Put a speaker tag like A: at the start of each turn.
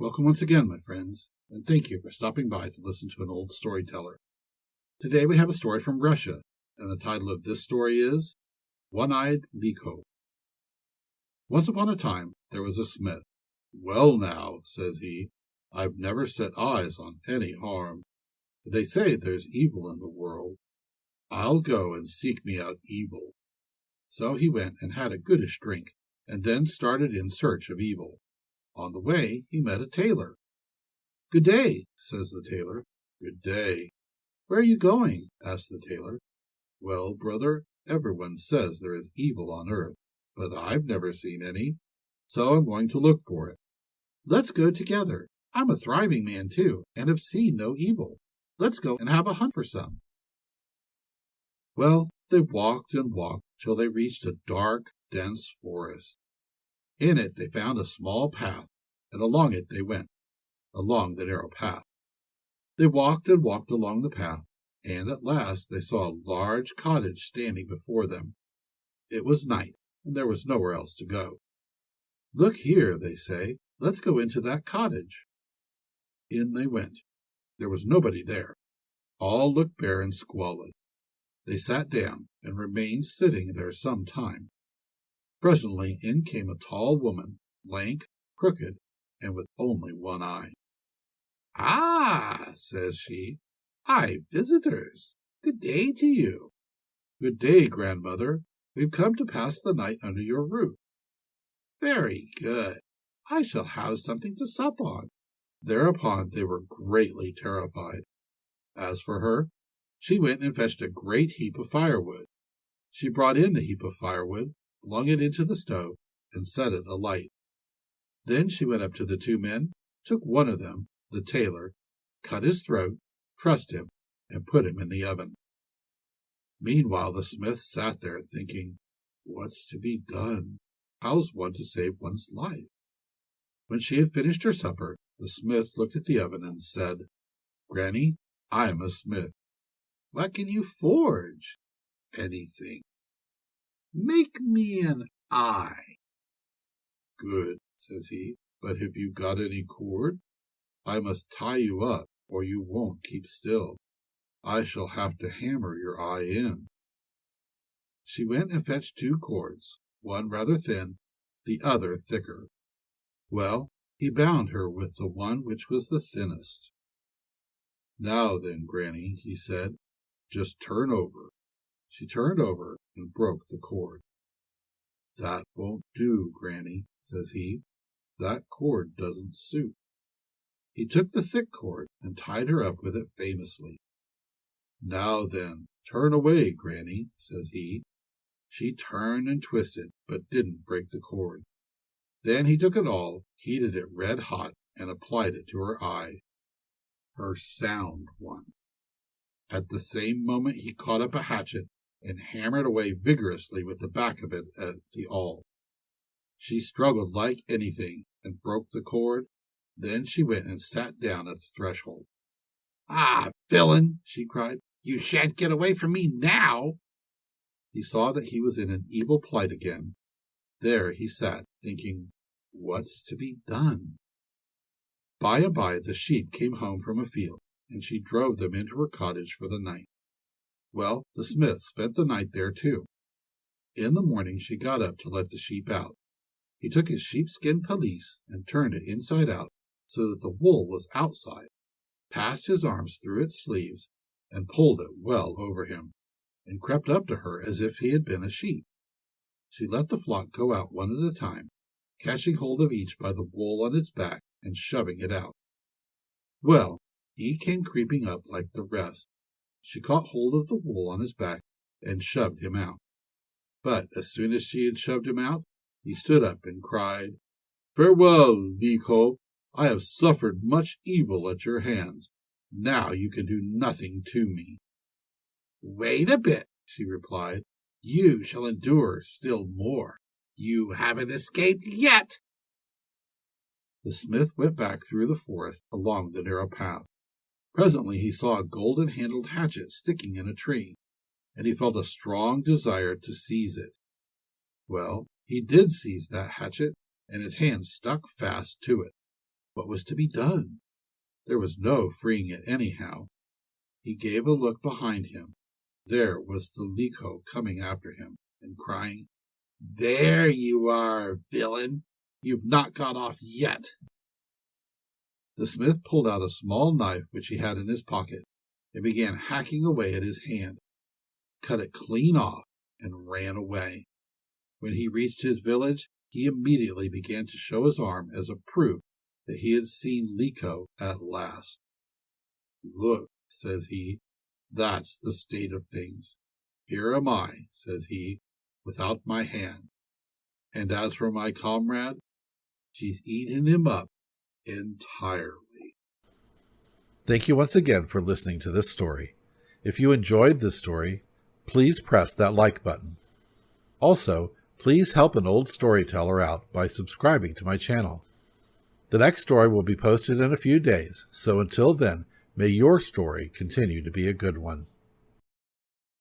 A: Welcome once again, my friends, and thank you for stopping by to listen to an old storyteller. Today we have a story from Russia, and the title of this story is Eyed Likho. Once upon a time there was a smith. "Well now," says he, "I've never set eyes on any harm. They say there's evil in the world. I'll go and seek me out evil." So he went and had a goodish drink, and then started in search of evil. On the way he met a tailor. "Good day," says the tailor. "Good day." "Where are you going?" asked the tailor. "Well, brother, everyone says there is evil on earth, but I've never seen any, so I'm going to look for it." "Let's go together. I'm a thriving man too, and have seen no evil. Let's go and have a hunt for some." Well, they walked and walked till they reached a dark, dense forest. In it they found a small path, and along it they went, along the narrow path. They walked and walked along the path, and at last they saw a large cottage standing before them. It was night, and there was nowhere else to go. "Look here," they say, "let's go into that cottage." In they went. There was nobody there. All looked bare and squalid. They sat down and remained sitting there some time. Presently in came a tall woman, lank, crooked, and with only one eye. "Ah," says she, "hi, visitors. Good day to you." "Good day, grandmother. We've come to pass the night under your roof." "Very good. I shall have something to sup on." Thereupon they were greatly terrified. As for her, she went and fetched a great heap of firewood. She brought in the heap of firewood, flung it into the stove, and set it alight. Then she went up to the two men, took one of them, the tailor, cut his throat, trussed him, and put him in the oven. Meanwhile the smith sat there thinking, "What's to be done? How's one to save one's life?" When she had finished her supper, the smith looked at the oven and said, "Granny, I'm a smith." "What can you forge?" "Anything." "Make me an eye." "Good," says he, "but have you got any cord? I must tie you up, or you won't keep still. I shall have to hammer your eye in." She went and fetched two cords, one rather thin, the other thicker. Well, he bound her with the one which was the thinnest. "Now then, Granny," he said, "just turn over." She turned over and broke the cord. "That won't do, Granny," says he. "That cord doesn't suit." He took the thick cord and tied her up with it famously. "Now then, turn away, Granny," says he. She turned and twisted, but didn't break the cord. Then he took it all, heated it red hot, and applied it to her eye. Her sound one. At the same moment he caught up a hatchet and hammered away vigorously with the back of it at the awl. She struggled like anything and broke the cord. Then she went and sat down at the threshold. "Ah, villain!" she cried. "You shan't get away from me now." He saw that he was in an evil plight again. There he sat, thinking, "What's to be done?" By and by the sheep came home from a field, and she drove them into her cottage for the night. Well, the smith spent the night there too. In the morning she got up to let the sheep out. He took his sheepskin pelisse and turned it inside out so that the wool was outside, passed his arms through its sleeves, and pulled it well over him, and crept up to her as if he had been a sheep. She let the flock go out one at a time, catching hold of each by the wool on its back and shoving it out. Well, he came creeping up like the rest. She caught hold of the wool on his back and shoved him out. But as soon as she had shoved him out, he stood up and cried, "Farewell, Likho. I have suffered much evil at your hands. Now you can do nothing to me." "Wait a bit," she replied. "You shall endure still more. You haven't escaped yet." The smith went back through the forest along the narrow path. Presently he saw a golden-handled hatchet sticking in a tree, and he felt a strong desire to seize it. Well, he did seize that hatchet, and his hand stuck fast to it. What was to be done? There was no freeing it anyhow. He gave a look behind him. There was the Likho coming after him and crying, "There you are, villain! You've not got off yet!" The smith pulled out a small knife which he had in his pocket and began hacking away at his hand, cut it clean off, and ran away. When he reached his village, he immediately began to show his arm as a proof that he had seen Likho at last. "Look," says he, "that's the state of things. Here am I," says he, "without my hand. And as for my comrade, she's eaten him up entirely." Thank you once again for listening to this story. If you enjoyed this story, please press that like button. Also, please help an old storyteller out by subscribing to my channel. The next story will be posted in a few days, so until then, may your story continue to be a good one.